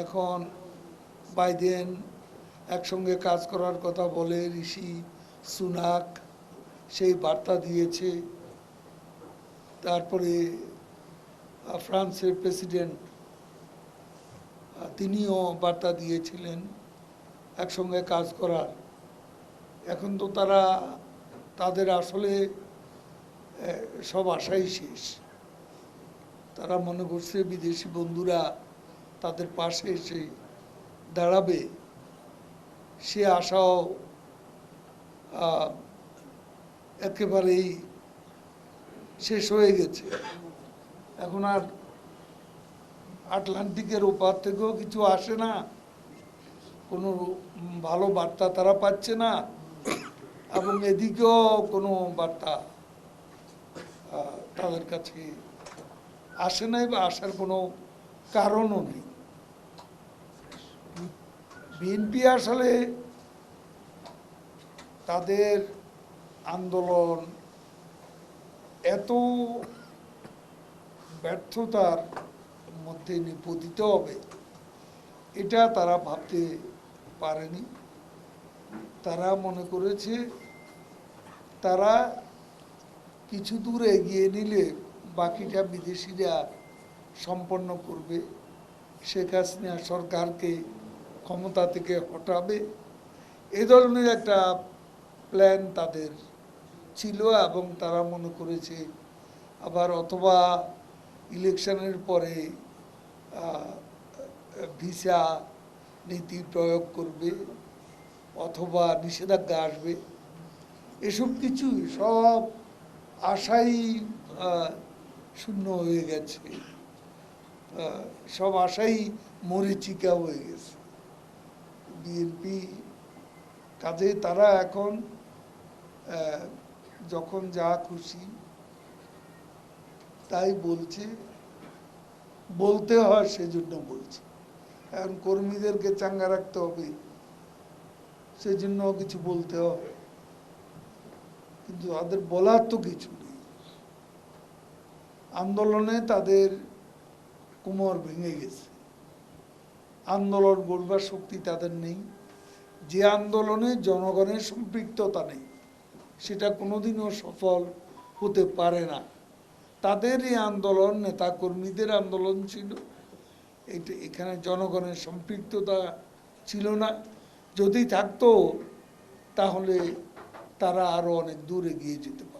এখন বাইডেন একসঙ্গে কাজ করার কথা বলে, ঋষি সুনাক সেই বার্তা দিয়েছে। তারপরে ফ্রান্সের প্রেসিডেন্ট তিনিও বার্তা দিয়েছিলেন একসঙ্গে কাজ করার। এখন তো তাদের আসলে সব আশাই শেষ। তারা মনে করছে বিদেশি বন্ধুরা তাদের পাশে এসে দাঁড়াবে, সে আশাও একেবারেই শেষ হয়ে গেছে। এখন আর আটলান্টিকের ওপার থেকেও কিছু আসে না, কোনো ভালো বার্তা তারা পাচ্ছে না, এবং এদিকেও কোনো বার্তা তাদের কাছে আসে নাই বা আসার কোনো কারণও নেই। বিএনপি আসলে তাদের আন্দোলন এত ব্যর্থতার মধ্যে নিপতিত হবে এটা তারা ভাবতে পারেনি। তারা মনে করেছে তারা কিছু দূর এগিয়ে নিলে বাকিটা বিদেশিরা সম্পন্ন করবে, শেখ হাসিনা সরকারকে ক্ষমতা থেকে হটাবে, এ ধরনের একটা প্ল্যান তাদের ছিল। এবং তারা মনে করেছে আবার অথবা ইলেকশনের পরে ভিসা নীতি প্রয়োগ করবে অথবা নিষেধাজ্ঞা আসবে। এসব কিছুই সব আশাই শূন্য হয়ে গেছে, সব আশাই মরীচিকা হয়ে গেছে বিএনপি। কাজে তারা এখন যখন যা খুশি তাই বলছে, বলতে হয় সেজন্য বলছে। এখন কর্মীদেরকে চাঙ্গা রাখতে হবে, সেজন্য কিছু বলতে হবে, কিন্তু তাদের বলার তো কিছু নেই। আন্দোলনে তাদের কোমর ভেঙে গেছে, আন্দোলন গড়বার শক্তি তাদের নেই। যে আন্দোলনে জনগণের সম্পৃক্ততা নেই সেটা কোনোদিনও সফল হতে পারে না। তাদের এই আন্দোলন নেতাকর্মীদের আন্দোলন ছিল, এখানে জনগণের সম্পৃক্ততা ছিল না। যদি থাকতো তাহলে তারা আরো অনেক দূর এগিয়ে যেতে পারত।